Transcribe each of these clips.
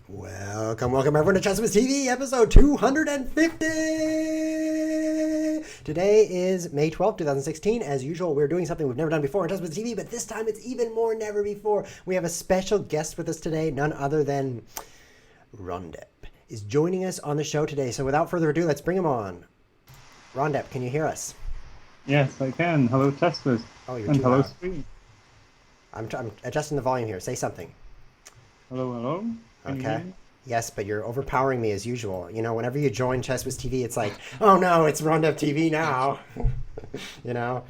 Welcome everyone to Chessman's TV, episode 250! Today is May 12th, 2016. As usual, we're doing something we've never done before on Chessman's TV, but this time it's even more never before. We have a special guest with us today, none other than Rondep is joining us on the show today. So without further ado, let's bring him on. Rondep, can you hear us? Yes, I can. Hello, Teslas. Oh, you're And too hello, loud. screen. I'm adjusting the volume here. Say something. Hello, hello. Can you hear Okay. me? Yes, but you're overpowering me as usual. You know, whenever you join Chess with TV, it's like, oh no, it's Rondep TV now. you know?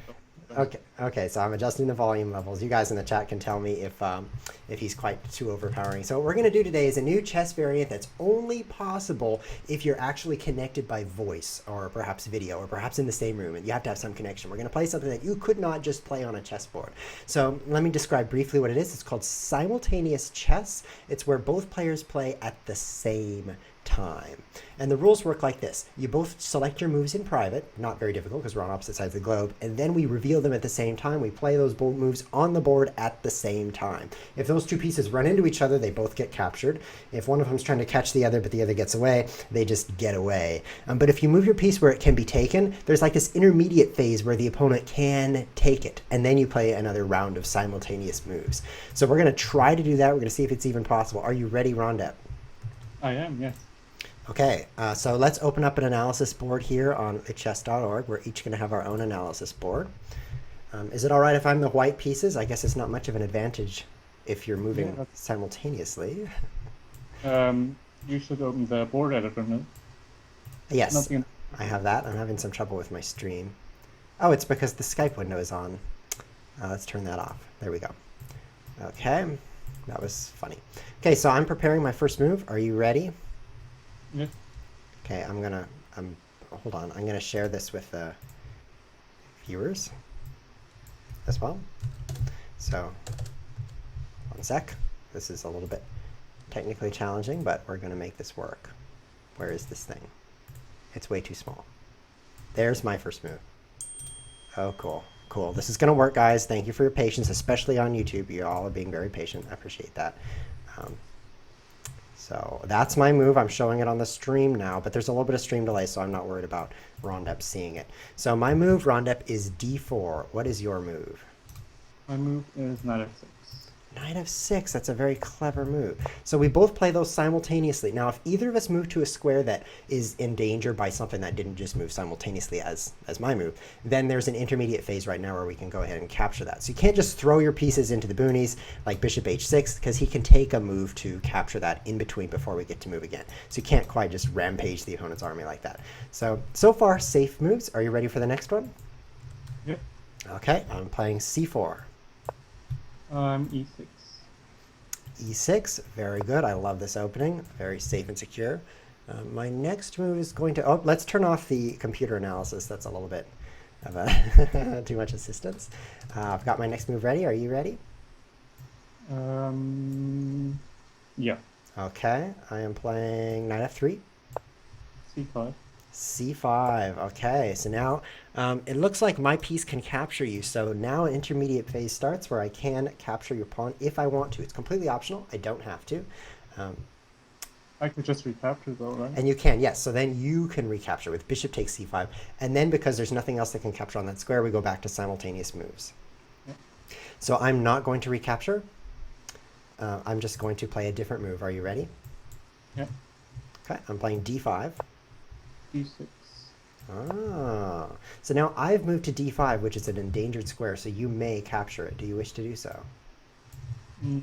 Okay, so I'm adjusting the volume levels. You guys in the chat can tell me if he's quite too overpowering. So what we're going to do today is a new chess variant that's only possible if you're actually connected by voice or perhaps video or perhaps in the same room, and you have to have some connection. We're going to play something that you could not just play on a chessboard. So let me describe briefly what it is. It's called simultaneous chess. It's where both players play at the same time. And the rules work like this. You both select your moves in private, not very difficult because we're on opposite sides of the globe, and then we reveal them at the same time. We play those both moves on the board at the same time. If those two pieces run into each other, they both get captured. If one of them's trying to catch the other, but the other gets away, they just get away. But if you move your piece where it can be taken, there's like this intermediate phase where the opponent can take it, and then you play another round of simultaneous moves. So we're going to try to do that. We're going to see if it's even possible. Are you ready, Rondep? I am, yes. Okay, so let's open up an analysis board here on chess.org. We're each going to have our own analysis board. Is it all right if I'm the white pieces? I guess it's not much of an advantage if you're moving simultaneously. You should open the board editor now. Yes, Nothing. I have that. I'm having some trouble with my stream. Oh, it's because the Skype window is on. Let's turn that off. There we go. Okay, that was funny. Okay, so I'm preparing my first move. Are you ready? Yes. Okay, hold on. I'm gonna share this with the viewers as well. So, one sec. This is a little bit technically challenging, but we're gonna make this work. Where is this thing? It's way too small. There's my first move. Oh, cool. Cool. This is gonna work, guys. Thank you for your patience, especially on YouTube. You all are being very patient. I appreciate that. So that's my move. I'm showing it on the stream now, but there's a little bit of stream delay, so I'm not worried about Rondep seeing it. So my move, Rondep, is d4. What is your move? My move is knight f6. Knight of 6. That's a very clever move. So we both play those simultaneously. Now, if either of us move to a square that is in danger by something that didn't just move simultaneously as my move, then there's an intermediate phase right now where we can go ahead and capture that. So you can't just throw your pieces into the boonies like bishop h6 because he can take a move to capture that in between before we get to move again. So you can't quite just rampage the opponent's army like that. So far, safe moves. Are you ready for the next one? Yep. Okay, I'm playing c4. E6. E6, very good. I love this opening. Very safe and secure. My next move is going to... Oh, let's turn off the computer analysis. That's a little bit of a too much assistance. I've got my next move ready. Are you ready? Yeah. Okay, I am playing knight f3. C5. C5. Okay, so now it looks like my piece can capture you. So now an intermediate phase starts where I can capture your pawn if I want to. It's completely optional. I don't have to. I could just recapture though, right? And you can, yes. So then you can recapture with bishop takes c5. And then because there's nothing else that can capture on that square, we go back to simultaneous moves. Yep. So I'm not going to recapture. I'm just going to play a different move. Are you ready? Yep. Okay, I'm playing d5. D6. Ah, so now I've moved to d5, which is an endangered square, so you may capture it. Do you wish to do so? No.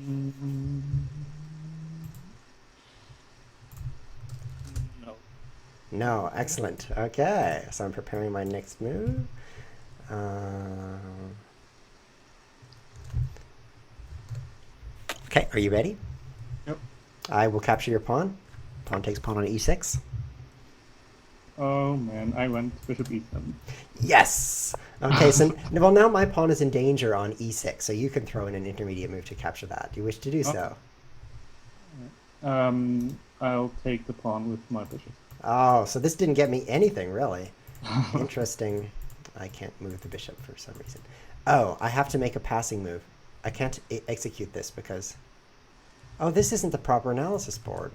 No, excellent. Okay, so I'm preparing my next move. Okay, are you ready? Yep. I will capture your pawn. Pawn takes pawn on e6. Oh man, I went bishop e7. Yes! Okay, so well, now my pawn is in danger on e6, so you can throw in an intermediate move to capture that. Do you wish to do so? I'll take the pawn with my bishop. Oh, so this didn't get me anything, really. Interesting. I can't move the bishop for some reason. Oh, I have to make a passing move. I can't execute this because Oh, this isn't the proper analysis board.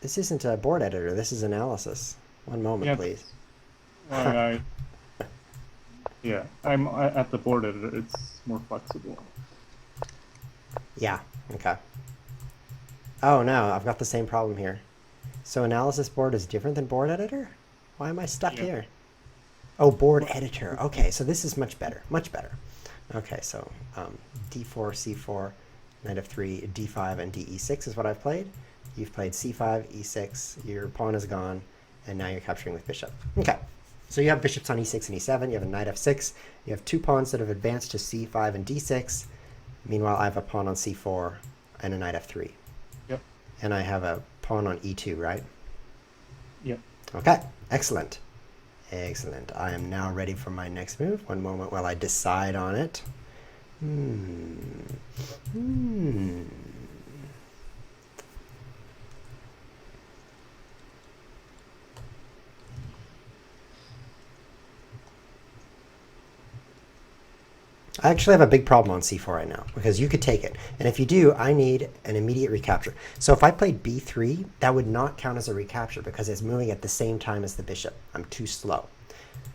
This isn't a board editor. This is analysis. One moment, Yeah, please. that's why yeah, at the board editor. It's more flexible. Yeah, okay. Oh no, I've got the same problem here. So analysis board is different than board editor? Why am I stuck Yeah. here? Oh, board editor. Okay, so this is much better, much better. Okay, so d4, c4, knight f3, d5, and de6 is what I've played. You've played c5, e6, your pawn is gone, and now you're capturing with bishop. Okay, so you have bishops on e6 and e7, you have a knight f6, you have two pawns that have advanced to c5 and d6. Meanwhile, I have a pawn on c4 and a knight f3. Yep. And I have a pawn on e2, right? Yep. Okay, excellent. Excellent. I am now ready for my next move. One moment while I decide on it. I actually have a big problem on c4 right now because you could take it. And if you do, I need an immediate recapture. So if I played b3, that would not count as a recapture because it's moving at the same time as the bishop. I'm too slow.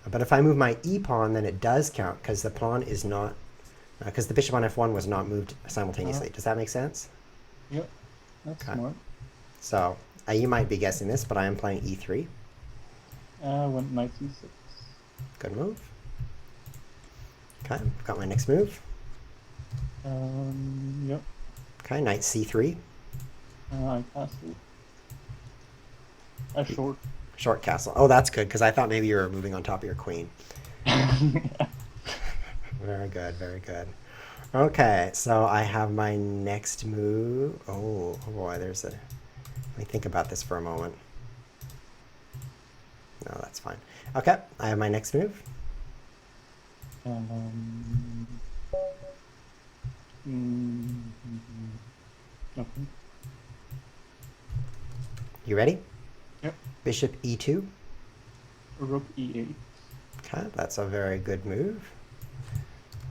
But if I move my e pawn, then it does count because the pawn is not, because the bishop on f1 was not moved simultaneously. Does that make sense? Yep. That's smart. So you might be guessing this, but I am playing e3. Went knight c6. Good move. Okay, got my next move. Yep. Okay, knight c3. I castled. A short. Short castle. Oh, that's good because I thought maybe you were moving on top of your queen. Very good, very good. Okay, so I have my next move. Oh boy, there's a. Let me think about this for a moment. No, that's fine. Okay, I have my next move. Okay. You ready? Yep. Bishop e2. Rook e8. Okay, that's a very good move.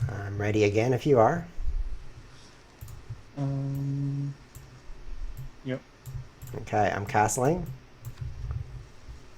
I'm ready again if you are. Yep. Okay, I'm castling.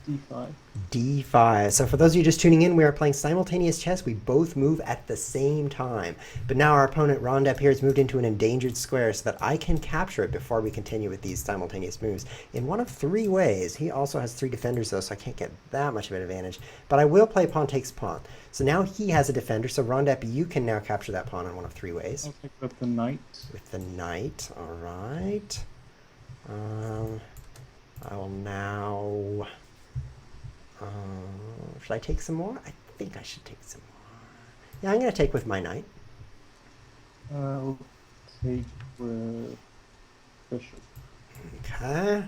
d5. d5. So for those of you just tuning in, we are playing simultaneous chess. We both move at the same time. But now our opponent, Rondep, here has moved into an endangered square so that I can capture it before we continue with these simultaneous moves in one of three ways. He also has three defenders, though, so I can't get that much of an advantage. But I will play pawn takes pawn. So now he has a defender. So Rondep, you can now capture that pawn in one of three ways. I'll take with the knight. With the knight. All right. I will now... should I take some more? I think I should take some more. Yeah, I'm going to take with my knight. I'll take with bishop. Okay.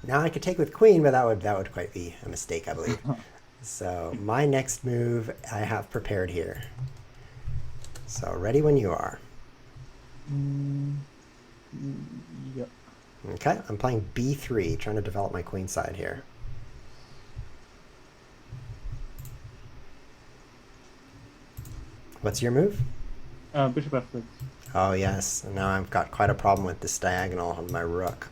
Now I could take with queen, but that would quite be a mistake, I believe. So my next move I have prepared here. So ready when you are. Yep. Okay, I'm playing b3, trying to develop my queen side here. What's your move? Bishop f6. Oh yes, now I've got quite a problem with this diagonal on my rook.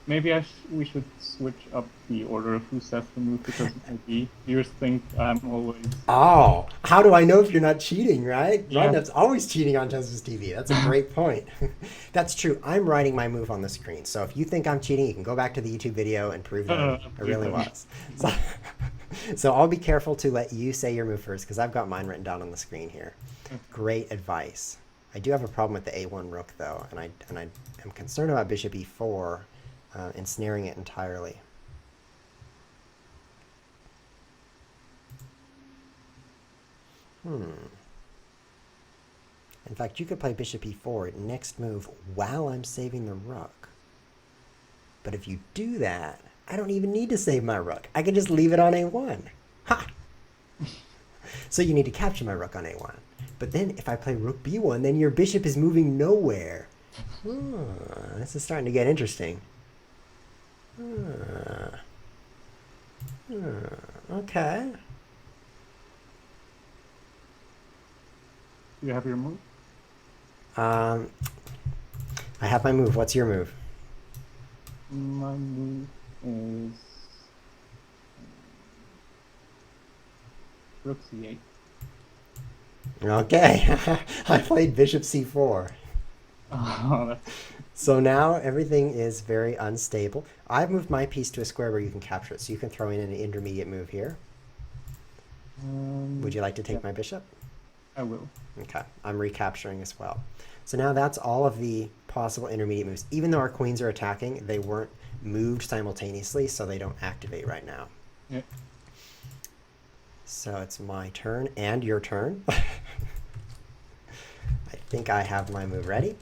Maybe we should switch up the order of who sets the move because maybe viewers think I'm always. Oh, how do I know if you're not cheating, right? Yeah. Rondep's always cheating on Chess TV. That's a great point. That's true. I'm writing my move on the screen. So if you think I'm cheating, you can go back to the YouTube video and prove that I really was. So I'll be careful to let you say your move first because I've got mine written down on the screen here. Great advice. I do have a problem with the a1 rook though, and I am concerned about bishop e4 ensnaring it entirely. In fact, you could play bishop e4 next move while I'm saving the rook. But if you do that, I don't even need to save my rook. I can just leave it on a1. Ha! So you need to capture my rook on a1. But then if I play rook b1, then your bishop is moving nowhere. This is starting to get interesting. Okay. You have your move? I have my move. What's your move? My move is rook c8. Okay. I played bishop c4. Oh, that's So now everything is very unstable. I've moved my piece to a square where you can capture it, so you can throw in an intermediate move here. Would you like to yeah, take my bishop? I will. Okay, I'm recapturing as well. So now that's all of the possible intermediate moves. Even though our queens are attacking, they weren't moved simultaneously, so they don't activate right now. Yeah. So it's my turn and your turn. I think I have my move ready.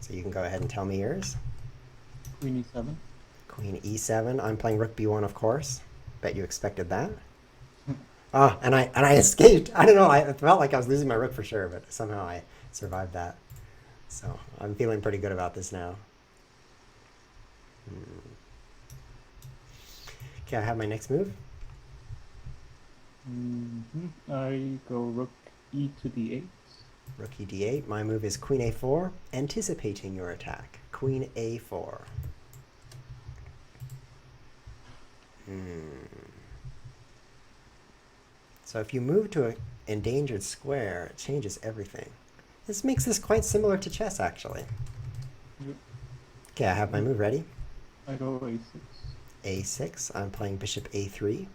So you can go ahead and tell me yours. Queen e7. Queen e7. I'm playing rook b1, of course. Bet you expected that. Oh, and I escaped. I don't know. I felt like I was losing my rook for sure, but somehow I survived that. So I'm feeling pretty good about this now. Okay, I have my next move. I go rook e to d8. Rook e d8. My move is queen a4, anticipating your attack. Queen a4. So if you move to an endangered square, it changes everything. This makes this quite similar to chess, actually. Yep. Okay, I have my move ready. I go a6. a6. I'm playing bishop a3.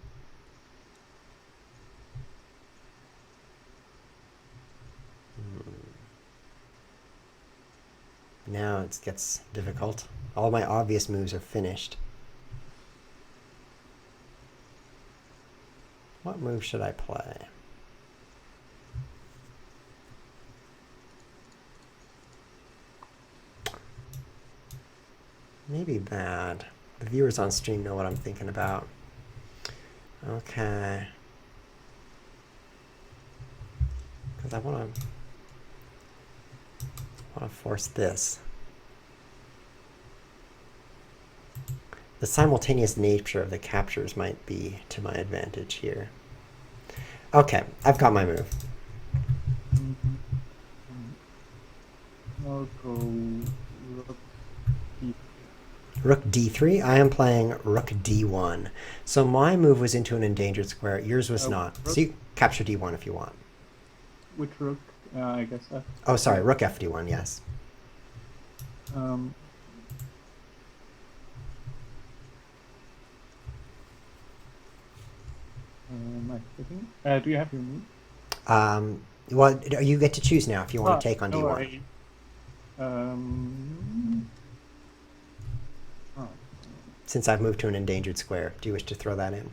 Now it gets difficult. All my obvious moves are finished. What move should I play? Maybe bad. The viewers on stream know what I'm thinking about. Okay. Because I want to force this. The simultaneous nature of the captures might be to my advantage here. Okay, I've got my move. I'll go rook e3. Rook d3. I am playing rook d1. So my move was into an endangered square. Yours was not. So you capture d1 if you want. Which rook? I guess F. Oh, sorry, rook fd1, yes. Do you have your move? Well, you get to choose now if you want to take on d1. Since I've moved to an endangered square, do you wish to throw that in?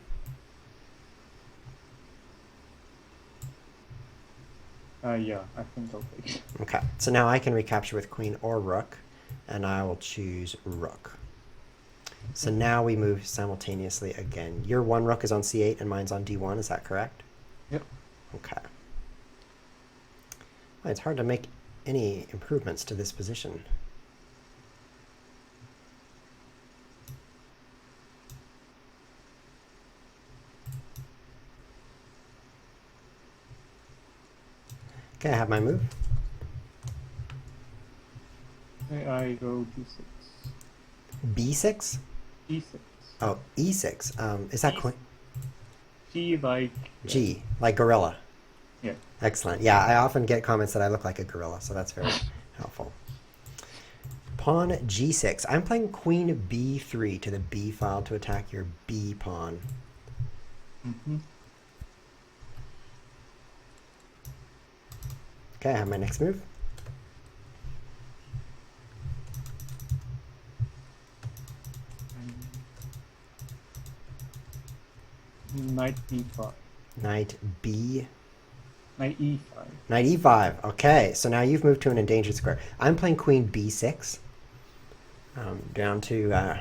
Yeah, I think I'll take it. Okay, so now I can recapture with queen or rook, and I will choose rook. So now we move simultaneously again. Your one rook is on c8 and mine's on d1, is that correct? Yep. Okay. Well, it's hard to make any improvements to this position. Okay, I have my move. Okay, I go d6. b6? e6. Oh, e6. Is that queen? G like... G, like gorilla. Yeah. Excellent. Yeah, I often get comments that I look like a gorilla, so that's very helpful. Pawn g6. I'm playing queen b3 to the b file to attack your b pawn. Okay, I have my next move. Knight b5. Knight b. Knight e5. Knight e5. Okay, so now you've moved to an endangered square. I'm playing queen b6. Down to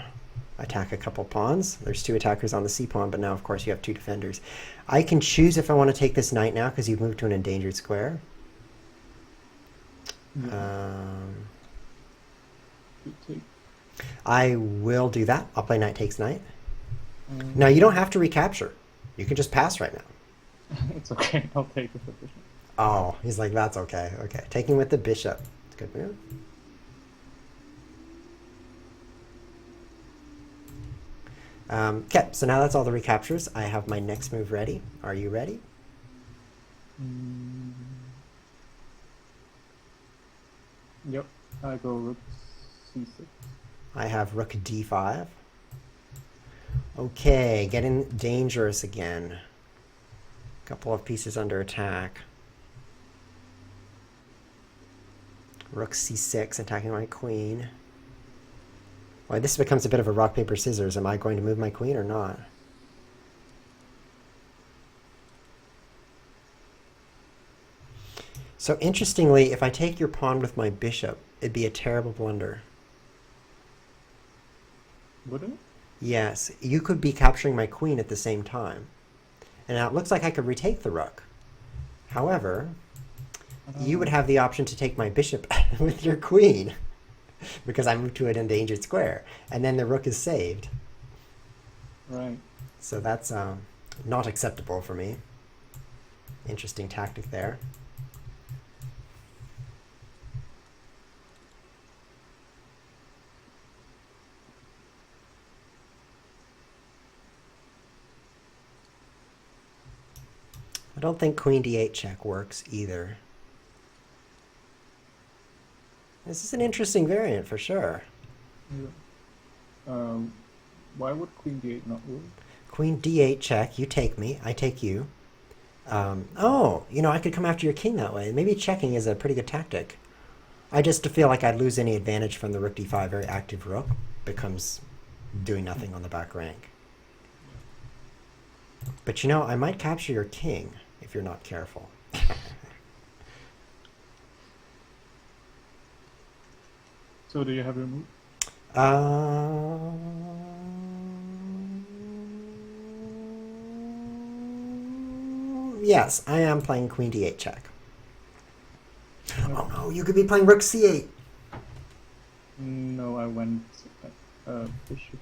attack a couple pawns. There's two attackers on the c pawn, but now, of course, you have two defenders. I can choose if I want to take this knight now because you've moved to an endangered square. I will do that. I'll play knight takes knight. Now, you don't have to recapture. You can just pass right now. It's okay. I'll take with the bishop. Oh, he's like, that's okay. Okay, taking with the bishop. It's a good move. Okay, so now that's all the recaptures. I have my next move ready. Are you ready? Mm, yep. I go rook c6. I have rook d5. Okay, getting dangerous again. Couple of pieces under attack. Rook c6, attacking my queen. Well, this becomes a bit of a rock, paper, scissors. Am I going to move my queen or not? So interestingly, if I take your pawn with my bishop, it'd be a terrible blunder. Would it? Yes, you could be capturing my queen at the same time. And now it looks like I could retake the rook. However, you would have the option to take my bishop with your queen because I moved to an endangered square. And then the rook is saved. Right. So that's not acceptable for me. Interesting tactic there. I don't think queen d8 check works either. This is an interesting variant for sure. Yeah. Why would queen d8 not work? Queen d8 check, you take me, I take you. Oh, I could come after your king that way. Maybe checking is a pretty good tactic. I just feel like I'd lose any advantage from the rook d5. Very active rook becomes doing nothing on the back rank. But I might capture your king if you're not careful. So do you have your move? Yes, I am playing queen d8 check. Oh no, you could be playing rook c8. No, I went bishop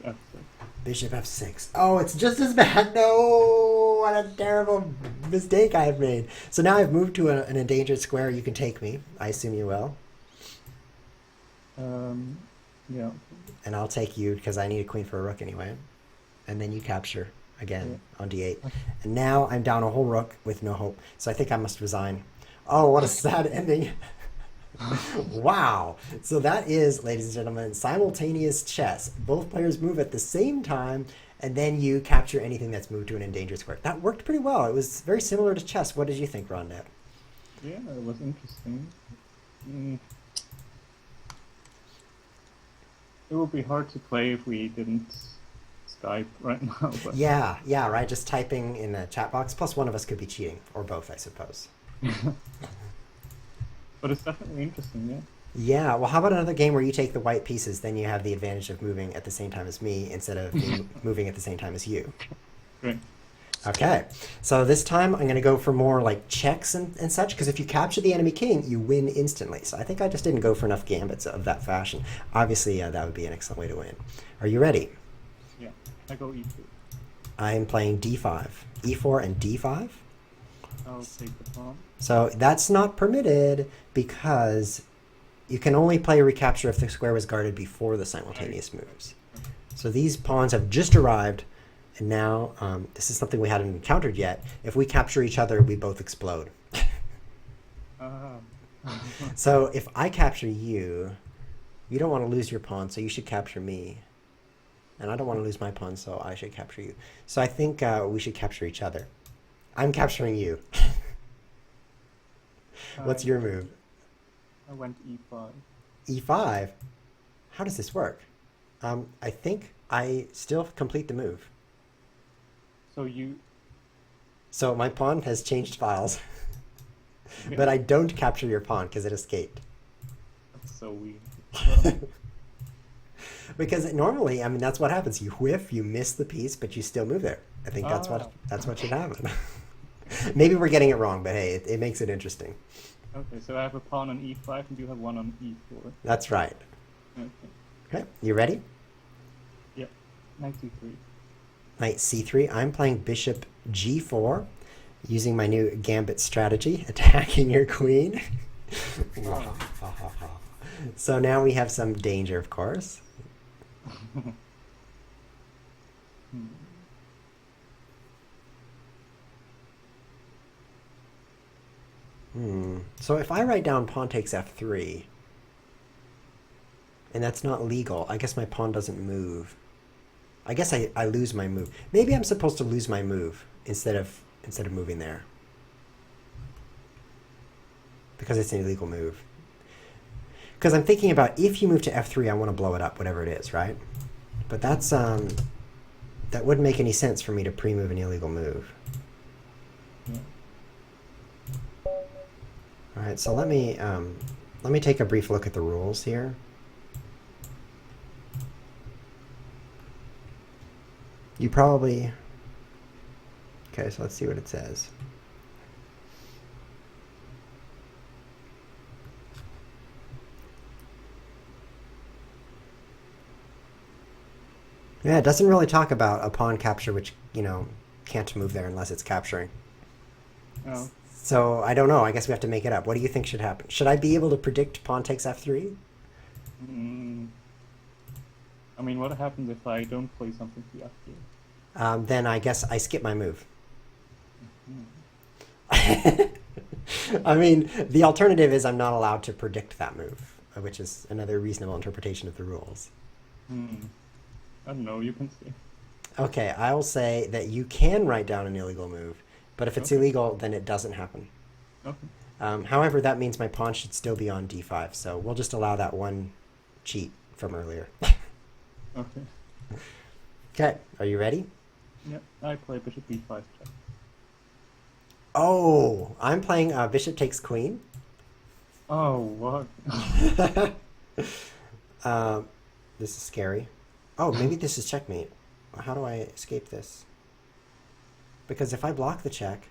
f6. Bishop f6. Oh, it's just as bad. No, what a terrible mistake I've made. So now I've moved to an endangered square. You can take me. I assume you will. Yeah. And I'll take you because I need a queen for a rook anyway. And then you capture again on d8. And now I'm down a whole rook with no hope. So I think I must resign. Oh, what a sad ending. Wow. So that is, ladies and gentlemen, simultaneous chess. Both players move at the same time, and then you capture anything that's moved to an endangered square. That worked pretty well. It was very similar to chess. What did you think, Rondep? Yeah, it was interesting. It would be hard to play if we didn't Skype right now. But Yeah, right. Just typing in the chat box. Plus one of us could be cheating, or both, I suppose. But it's definitely interesting, yeah. Yeah, well, how about another game where you take the white pieces, then you have the advantage of moving at the same time as me instead of me moving at the same time as you. Great. Okay, so this time I'm going to go for more like checks and such, because if you capture the enemy king, you win instantly. So I think I just didn't go for enough gambits of that fashion. Obviously, that would be an excellent way to win. Are you ready? Yeah, I go e2. I'm playing d5. e4 and d5? I'll take the pawn. So that's not permitted because you can only play recapture if the square was guarded before the simultaneous moves. So these pawns have just arrived, and now this is something we hadn't encountered yet. If we capture each other, we both explode. So if I capture you, you don't want to lose your pawn, so you should capture me. And I don't want to lose my pawn, so I should capture you. So I think we should capture each other. I'm capturing you. What's your move? I went e5. e5? How does this work? I think I still complete the move. So my pawn has changed files. But I don't capture your pawn because it escaped. That's so weird. Because normally, I mean, that's what happens. You whiff, you miss the piece, but you still move there. I think that's what should happen. Maybe we're getting it wrong, but hey, it makes it interesting. Okay, so I have a pawn on e5 and you have one on e4. That's right. Okay. Okay, you ready? Yep. Knight c3. Knight c3. I'm playing bishop g4, using my new gambit strategy, attacking your queen. So now we have some danger, of course. Hmm. So if I write down pawn takes f3, and that's not legal, I guess my pawn doesn't move. I guess I lose my move. Maybe I'm supposed to lose my move instead of moving there. Because it's an illegal move. Because I'm thinking about if you move to f3, I want to blow it up, whatever it is, right? But that's that wouldn't make any sense for me to pre-move an illegal move. Yeah. All right, so let me take a brief look at the rules here. You probably... Okay, so let's see what it says. Yeah, it doesn't really talk about a pawn capture, which, can't move there unless it's capturing. Oh. So I don't know. I guess we have to make it up. What do you think should happen? Should I be able to predict pawn takes f3? I mean, what happens if I don't play something to f3? Then I guess I skip my move. I mean, the alternative is I'm not allowed to predict that move, which is another reasonable interpretation of the rules. I don't know, you can say. Okay, I'll say that you can write down an illegal move, but if it's illegal, then it doesn't happen. Okay. However, that means my pawn should still be on d5, so we'll just allow that one cheat from earlier. Okay. Okay, are you ready? Yep, I play bishop b5 check. Oh, I'm playing bishop takes queen. Oh, what? This is scary. Oh, maybe this is checkmate. How do I escape this? Because if I block the check,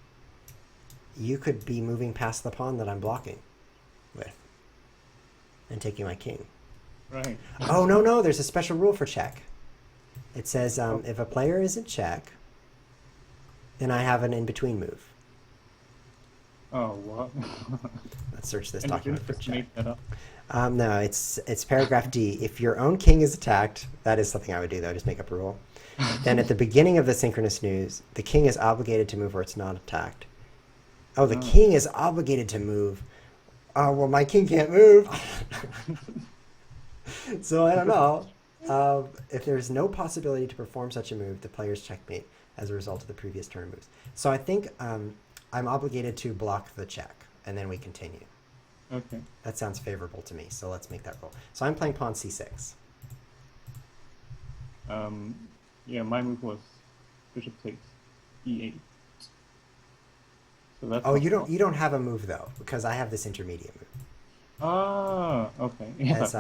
you could be moving past the pawn that I'm blocking with and taking my king. Right. Oh, no, there's a special rule for check. It says if a player is in check, then I have an in-between move. Oh, what? Let's search this And you document didn't for just check. make that up? No, it's paragraph D. If your own king is attacked, that is something I would do, though, just make up a rule. Then at the beginning of the synchronous news, the king is obligated to move or it's not attacked. Oh, the king is obligated to move. Oh, well, my king can't move. So I don't know. If there's no possibility to perform such a move, the player's checkmate as a result of the previous turn moves. So I think I'm obligated to block the check, and then we continue. Okay. That sounds favorable to me, so let's make that roll. So I'm playing pawn c6. Yeah, my move was bishop takes e8. So that's Oh, you don't have a move though, because I have this intermediate move. Ah, okay. Yeah. As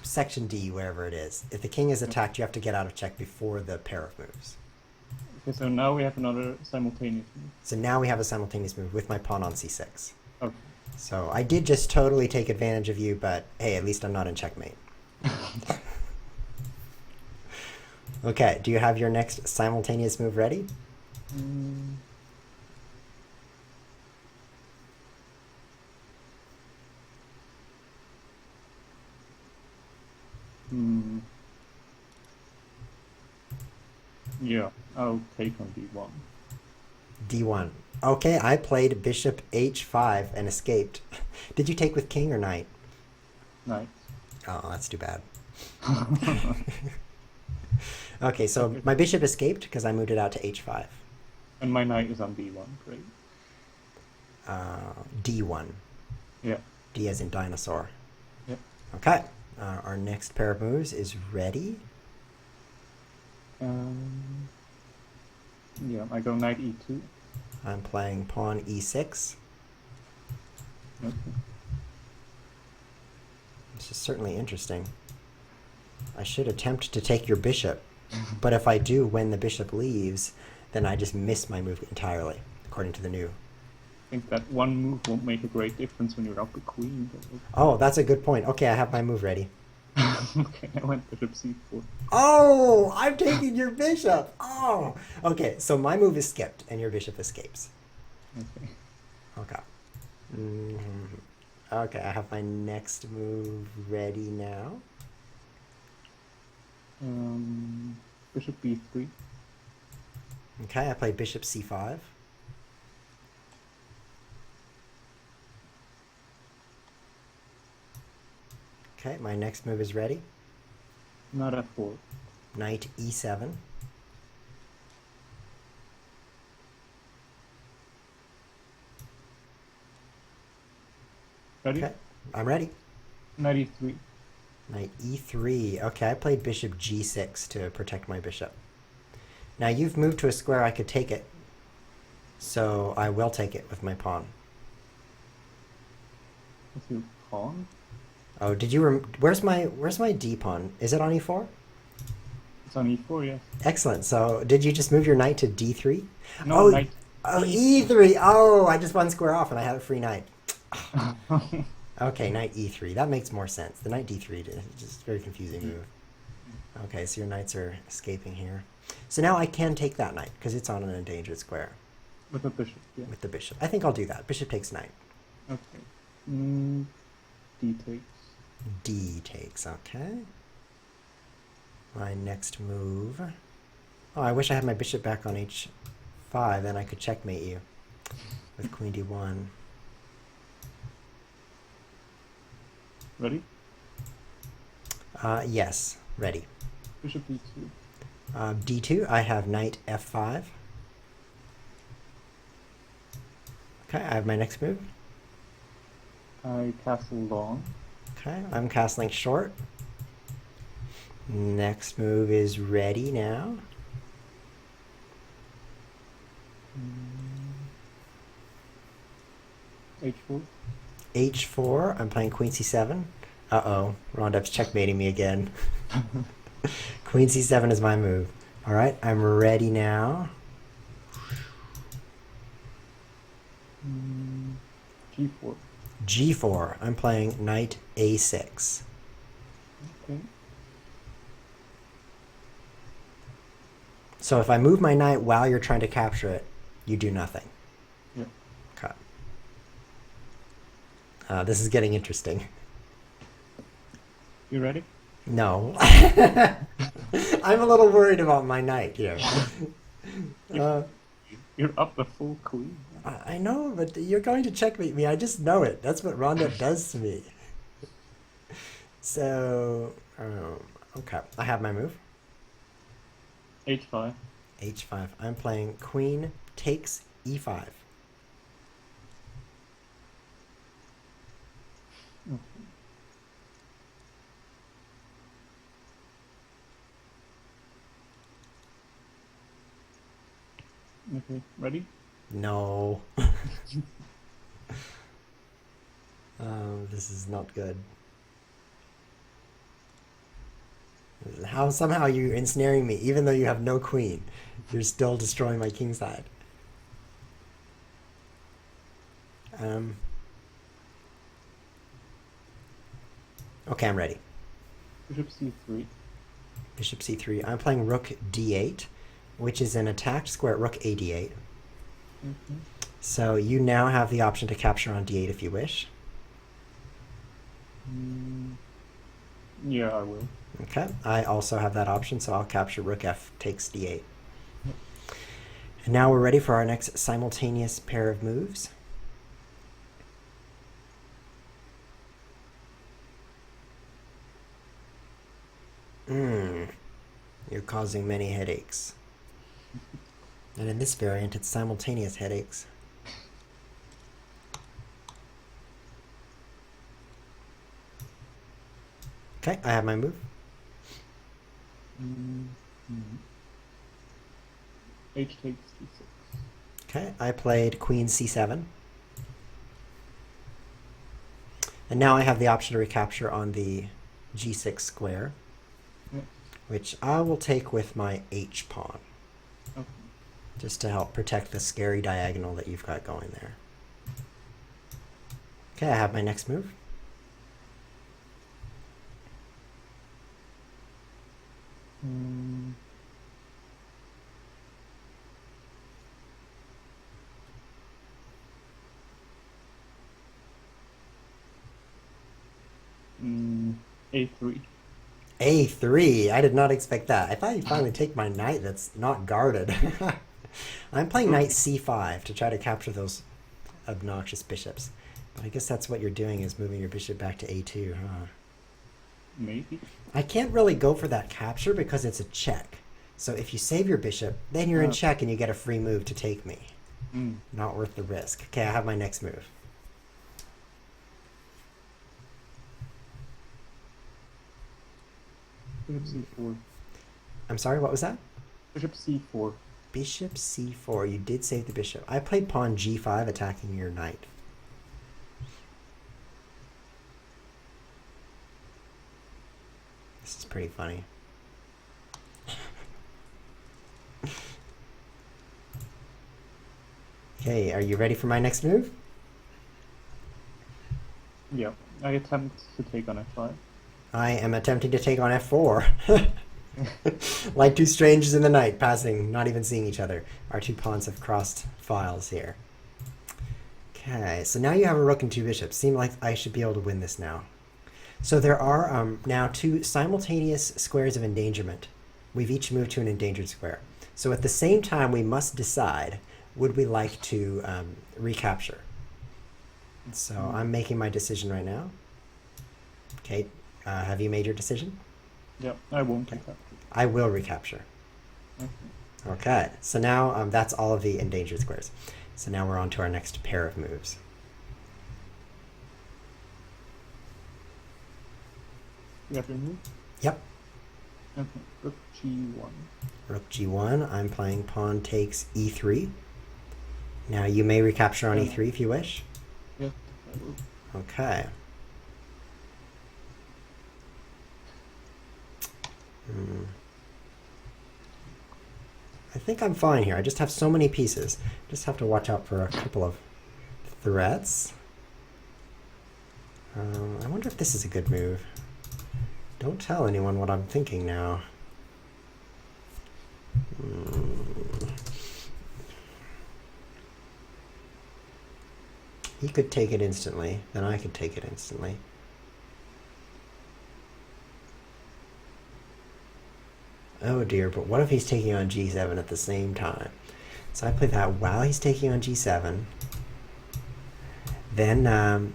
section D, wherever it is. If the king is attacked, you have to get out of check before the pair of moves. Okay, so now we have another simultaneous move. So now we have a simultaneous move with my pawn on c6. Okay. So I did just totally take advantage of you, but hey, at least I'm not in checkmate. Okay, do you have your next simultaneous move ready? Yeah, I'll take on d1. D1. Okay, I played bishop h5 and escaped. Did you take with king or knight? Knight. Oh, that's too bad. Okay, so my bishop escaped because I moved it out to h5. And my knight is on d1. Great. D1. Yeah. D as in dinosaur. Yep. Okay, our next pair of moves is ready. Yeah, I go knight e2. I'm playing pawn e6. Okay. This is certainly interesting. I should attempt to take your bishop, but if I do when the bishop leaves, then I just miss my move entirely, according to the new. I think that one move won't make a great difference when you're up a queen. Oh, that's a good point. Okay, I have my move ready. Okay, I went bishop c4. Oh, I'm taking your bishop. Oh, okay. So my move is skipped, and your bishop escapes. Okay. Okay. Okay, I have my next move ready now. Bishop b3. Okay, I played bishop c5. Okay, my next move is ready. Not f4. Knight e7. Ready? Okay, I'm ready. Knight e3. Knight e3. Okay, I played bishop g6 to protect my bishop. Now you've moved to a square, I could take it. So I will take it with my pawn. With your pawn? Oh, did you where's my d pawn? Is it on e4? It's on e4, yes. Excellent. So did you just move your knight to d3? No, Oh, knight oh, e3. e3. Oh, I just one square off and I had a free knight. Okay, knight e3. That makes more sense. The knight d3 is just a very confusing move. Okay, so your knights are escaping here. So now I can take that knight because it's on an endangered square With a bishop, yeah. with the bishop. I think I'll do that. Bishop takes knight. Okay. D takes. D takes, okay. My next move. Oh, I wish I had my bishop back on h5, then I could checkmate you with queen d1. Ready? Yes, ready. Bishop d2. d2, I have knight f5. Okay, I have my next move. I castle long. Okay, I'm castling short. Next move is ready now. H4. h4, I'm playing queen c7. Uh-oh, Rondep's checkmating me again. Queen c7 is my move. All right, I'm ready now. G4. g4, I'm playing knight a6. Okay. So if I move my knight while you're trying to capture it, you do nothing. Yeah. Okay. This is getting interesting. You ready? No. I'm a little worried about my knight here. You're up the full queen. I know, but you're going to checkmate me. I just know it. That's what Rondep does to me. So, okay. I have my move. H5. h5. I'm playing queen takes e5. Okay. Ready? No. This is not good. How somehow you're ensnaring me, even though you have no queen. You're still destroying my kingside. Okay, I'm ready. Bishop c3. Bishop c3. I'm playing rook d8, which is an attacked square at rook a d8. Okay. So you now have the option to capture on d8 if you wish. Yeah, I will. Okay, I also have that option, so I'll capture rook f takes d8. And now we're ready for our next simultaneous pair of moves. You're causing many headaches. And in this variant, it's simultaneous headaches. Okay, I have my move. H takes d6. Okay, I played queen c7. And now I have the option to recapture on the g6 square, which I will take with my h pawn, Okay. just to help protect the scary diagonal that you've got going there. Okay, I have my next move. A3. A3. I did not expect that. I thought you'd finally take my knight that's not guarded. I'm playing knight c5 to try to capture those obnoxious bishops. But I guess that's what you're doing, is moving your bishop back to a2, huh? Maybe. I can't really go for that capture because it's a check. So if you save your bishop, then you're in check and you get a free move to take me. Not worth the risk. Okay, I have my next move. Bishop c4. I'm sorry, what was that? Bishop c4. Bishop c4. You did save the bishop. I played pawn g5 attacking your knight. This is pretty funny. Okay, are you ready for my next move? Yeah, I attempt to take on f5. I am attempting to take on f4. Like two strangers in the night, passing, not even seeing each other. Our two pawns have crossed files here. Okay, so now you have a rook and two bishops. Seems like I should be able to win this now. So there are now two simultaneous squares of endangerment. We've each moved to an endangered square. So at the same time, we must decide, would we like to recapture? So I'm making my decision right now. Okay, have you made your decision? Yeah, I won't take that. I will recapture. Okay, so now that's all of the endangered squares. So now we're on to our next pair of moves. You have your move? Yep. Okay, rook g1. Rook g1. I'm playing pawn takes e3. Now you may recapture on e3 if you wish. Yeah, I will. Okay. I think I'm fine here. I just have so many pieces. Just have to watch out for a couple of threats. I wonder if this is a good move. Don't tell anyone what I'm thinking now. He could take it instantly, then I could take it instantly. Oh dear, but what if he's taking on g7 at the same time? So I play that while he's taking on g7. Then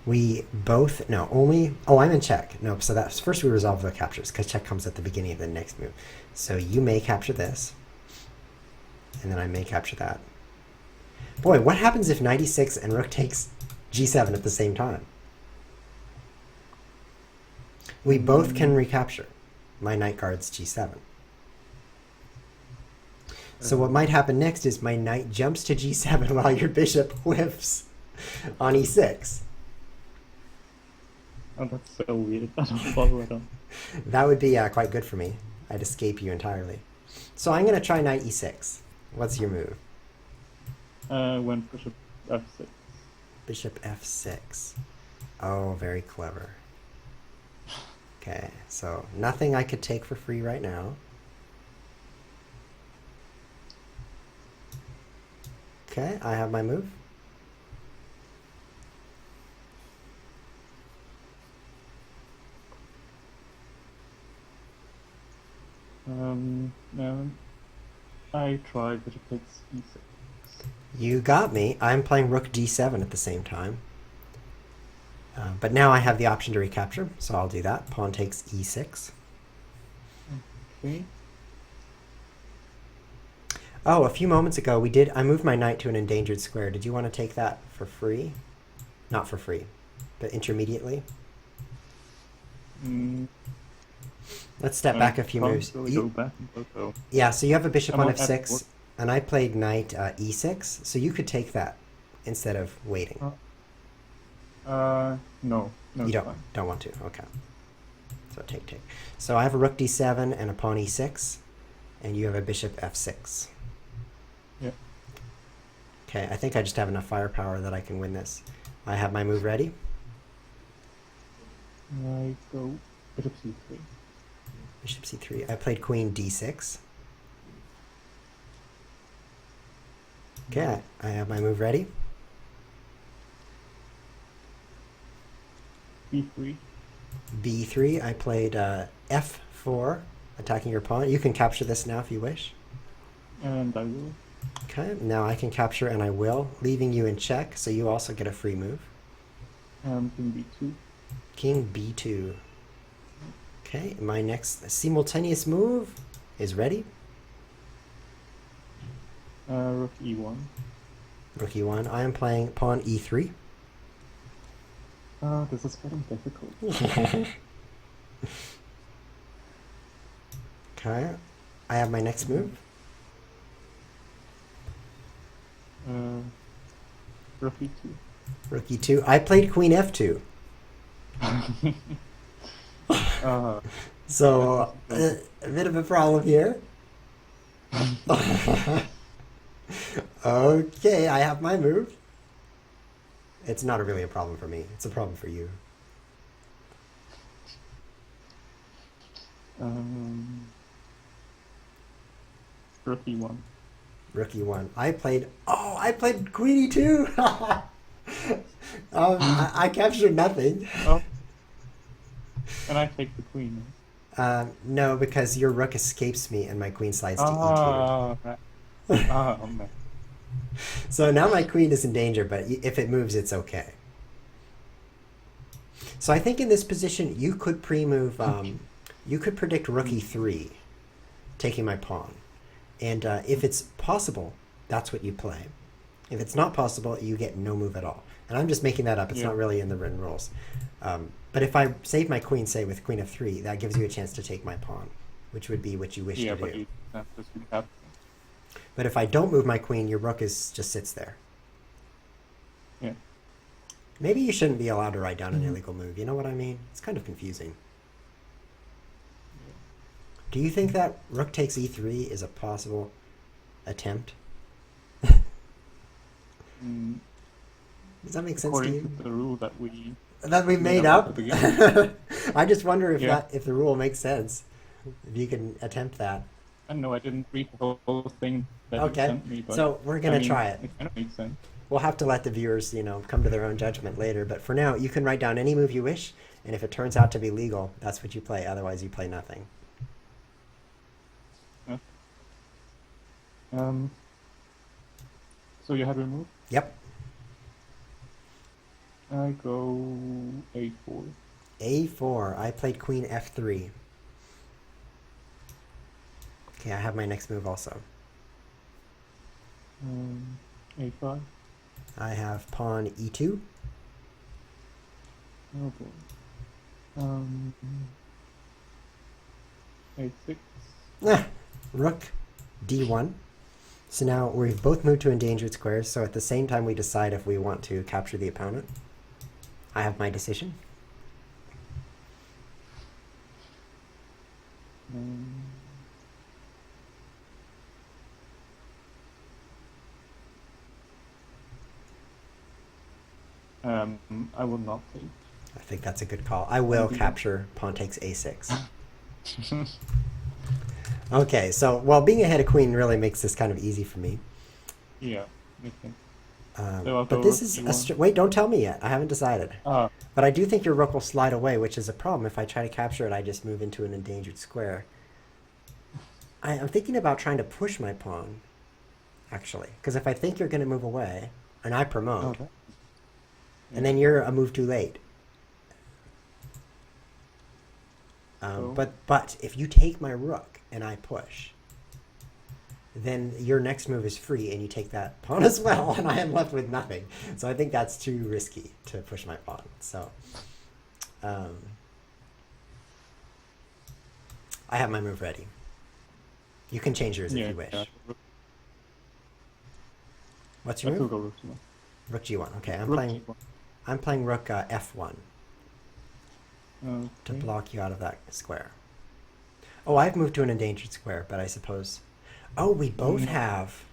we both, no, only, oh, I'm in check. No, so that's, first we resolve the captures, because check comes at the beginning of the next move. So you may capture this, and then I may capture that. Boy, what happens if knight e6 and rook takes g7 at the same time? We both can recapture. My knight guards g7. So what might happen next is my knight jumps to g7 while your bishop whiffs on e6. Oh, that's so weird. I don't follow it on. That would be quite good for me. I'd escape you entirely. So I'm going to try knight e6. What's your move? Went bishop f6. Bishop f6. Oh, very clever. Okay, so nothing I could take for free right now. Okay, I have my move. No. I tried bishop takes e6. You got me. I'm playing rook d7 at the same time. But now I have the option to recapture, so I'll do that. Pawn takes e6. Okay. Oh, a few moments ago I moved my knight to an endangered square. Did you want to take that for free? Not for free, but intermediately? Let's step back a few moves. Really go back and go. Yeah, so you have a bishop on on f6, and I played knight e6, so you could take that instead of waiting. No. No, You don't want to, okay. So take. So I have a rook d7 and a pawn e6, and you have a bishop f6. Yeah. Okay, I think I just have enough firepower that I can win this. I have my move ready. I go bishop c3. Bishop c3. I played queen d6. Okay, I have my move ready. b3. B3. I played F4, attacking your pawn. You can capture this now if you wish. And I will. Okay, now I can capture and I will, leaving you in check, so you also get a free move. King B2. King B2. Okay, my next simultaneous move is ready. Rook E1. Rook E1. I am playing pawn E3. This is getting difficult. Okay, I have my next move. Rook E2. Rook E2. I played queen F2. So, a bit of a problem here. Okay, I have my move. It's not really a problem for me. It's a problem for you. Rook E1. Rook E1. I played queen E2. I captured nothing. Oh. And I take the queen. No, because your rook escapes me and my queen slides to E2. Right. Oh, man. So now my queen is in danger, but if it moves, it's okay. So I think in this position, you could pre-move, you could predict rook E3, taking my pawn. And if it's possible, that's what you play. If it's not possible, you get no move at all. And I'm just making that up. It's not really in the written rules. But if I save my queen, say, with queen F3, that gives you a chance to take my pawn, which would be what you wish to do. But if I don't move my queen, your rook just sits there. Yeah. Maybe you shouldn't be allowed to write down an illegal move. You know what I mean? It's kind of confusing. Do you think that rook takes E3 is a possible attempt? Does that make sense to you? According to the rule that we made up? I just wonder if the rule makes sense. If you can attempt that. I know I didn't read the whole thing that you sent me, but so we're gonna try it. It kind of makes sense. We'll have to let the viewers, come to their own judgment later. But for now, you can write down any move you wish, and if it turns out to be legal, that's what you play. Otherwise, you play nothing. So you have your move? Yep. I go A4. A4. I played queen F3. Okay, I have my next move also. A5. I have pawn E2. Oh boy. A6. Rook D1. So now we've both moved to endangered squares, so at the same time we decide if we want to capture the opponent. I have my decision. I will not take. I think that's a good call. I will capture pawn takes A6. Okay, so, being ahead of queen really makes this kind of easy for me. Yeah, I think. But this is wait, don't tell me yet. I haven't decided. But I do think your rook will slide away, which is a problem. If I try to capture it, I just move into an endangered square. I'm thinking about trying to push my pawn, actually. Because if I think you're going to move away, and I promote, and then you're a move too late. But if you take my rook and I push, then your next move is free and you take that pawn as well, and I am left with nothing. So I think that's too risky to push my pawn. So I have my move ready. You can change yours if you wish. What's your move? Go rook G1. Rook G1. Okay, G1. I'm playing rook F1 Okay. to block you out of that square. Oh, I've moved to an endangered square, but I suppose... Oh, we both have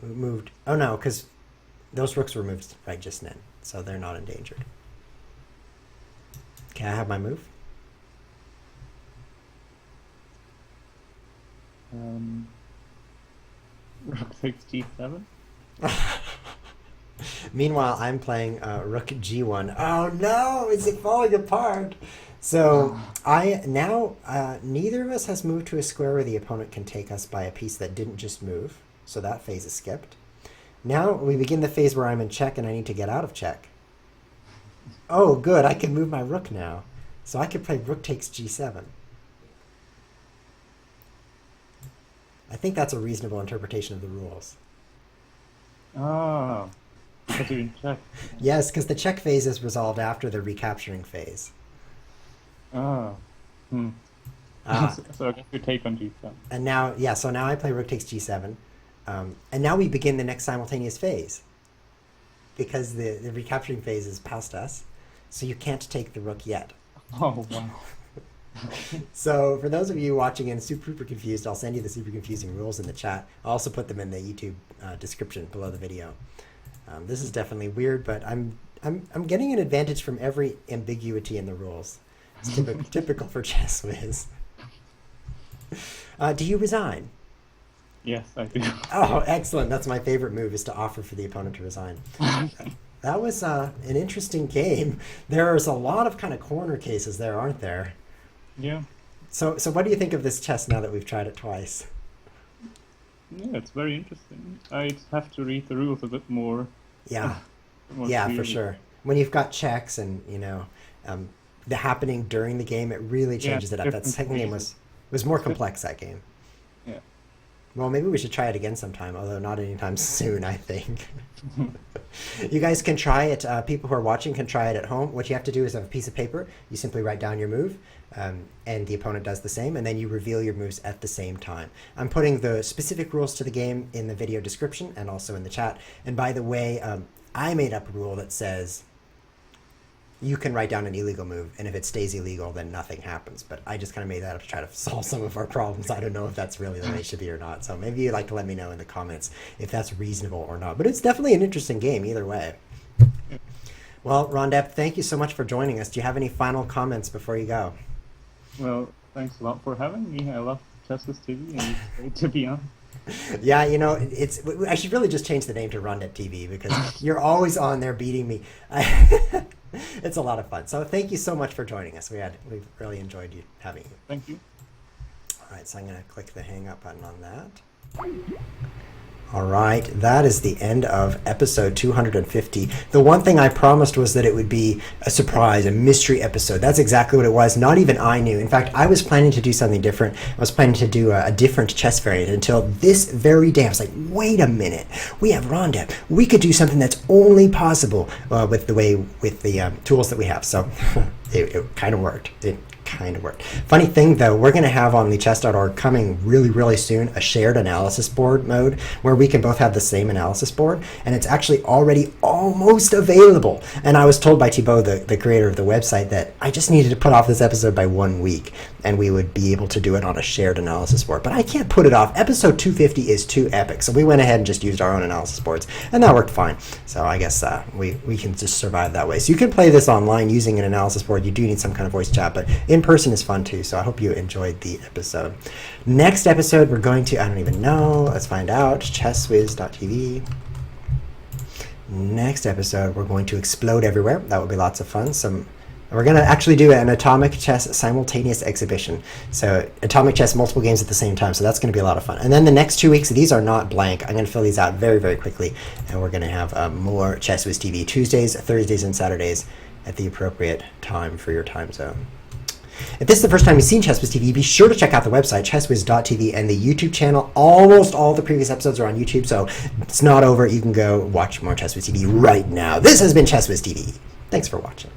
moved... Oh, no, because those rooks were moved right just then, so they're not endangered. Okay, I have my move. Rook takes G7. Meanwhile, I'm playing rook G1. Oh, no! Is it falling apart? So I now neither of us has moved to a square where the opponent can take us by a piece that didn't just move. So that phase is skipped. Now we begin the phase where I'm in check and I need to get out of check. Oh, good. I can move my rook now. So I could play rook takes g7. I think that's a reasonable interpretation of the rules. Ah, because you're in check. Yes, because the check phase is resolved after the recapturing phase. Ah. Hmm. Ah. So I guess you take on g7. And now, yeah, so now I play rook takes g7. And now we begin the next simultaneous phase. Because the recapturing phase is past us. So you can't take the rook yet. Oh, wow. So for those of you watching and super confused, I'll send you the super confusing rules in the chat. I'll also put them in the YouTube description below the video. This is definitely weird, but I'm getting an advantage from every ambiguity in the rules. It's typical for Chess Whiz. Do you resign? Yes, I do. Oh, excellent. That's my favorite move, is to offer for the opponent to resign. That was an interesting game. There's a lot of kind of corner cases there, aren't there? Yeah. So what do you think of this chess now that we've tried it twice? Yeah, it's very interesting. I'd have to read the rules a bit more. Yeah. more Yeah, for clearly. sure. When you've got checks and, the happening during the game, it really Yeah, changes it up. That different second game phases. was more complex, that game. Yeah. Well, maybe we should try it again sometime, although not anytime soon, I think. You guys can try it. People who are watching can try it at home. What you have to do is have a piece of paper. You simply write down your move, and the opponent does the same, and then you reveal your moves at the same time. I'm putting the specific rules to the game in the video description and also in the chat. And by the way, I made up a rule that says you can write down an illegal move, and if it stays illegal, then nothing happens. But I just kind of made that up to try to solve some of our problems. I don't know if that's really the way it should be or not. So maybe you'd like to let me know in the comments if that's reasonable or not. But it's definitely an interesting game either way. Well, Rondep, thank you so much for joining us. Do you have any final comments before you go? Well, thanks a lot for having me. I love Chess with TV, and it's great to be on. Yeah, I should really just change the name to Rondep TV, because you're always on there beating me. It's a lot of fun. So thank you so much for joining us. We've really enjoyed having you. Thank you. All right, so I'm going to click the hang up button on that. All right, that is the end of episode 250. The one thing I promised was that it would be a surprise, a mystery episode. That's exactly what it was. Not even I knew. In fact, I was planning to do something different. I was planning to do a different chess variant until this very day. I was like, wait a minute. We have Rondep. We could do something that's only possible with the tools that we have. So it kind of worked. It kind of worked. Funny thing though, we're going to have on chess.org coming really, really soon a shared analysis board mode where we can both have the same analysis board, and it's actually already almost available. And I was told by Thibaut, the creator of the website, that I just needed to put off this episode by 1 week and we would be able to do it on a shared analysis board. But I can't put it off. Episode 250 is too epic. So we went ahead and just used our own analysis boards, and that worked fine. So I guess we can just survive that way. So you can play this online using an analysis board. You do need some kind of voice chat, but in person is fun too. So I hope you enjoyed the episode. Next episode, we're going to, I don't even know, let's find out, chesswiz.tv. Next episode, we're going to explode everywhere. That will be lots of fun. We're going to actually do an atomic chess simultaneous exhibition. So atomic chess, multiple games at the same time. So that's going to be a lot of fun. And then the next 2 weeks, these are not blank. I'm going to fill these out very, very quickly. And we're going to have more Chess Whiz TV Tuesdays, Thursdays, and Saturdays at the appropriate time for your time zone. If this is the first time you've seen Chess Whiz TV, be sure to check out the website, chesswiz.tv, and the YouTube channel. Almost all the previous episodes are on YouTube, so it's not over. You can go watch more Chess Whiz TV right now. This has been Chess Whiz TV. Thanks for watching.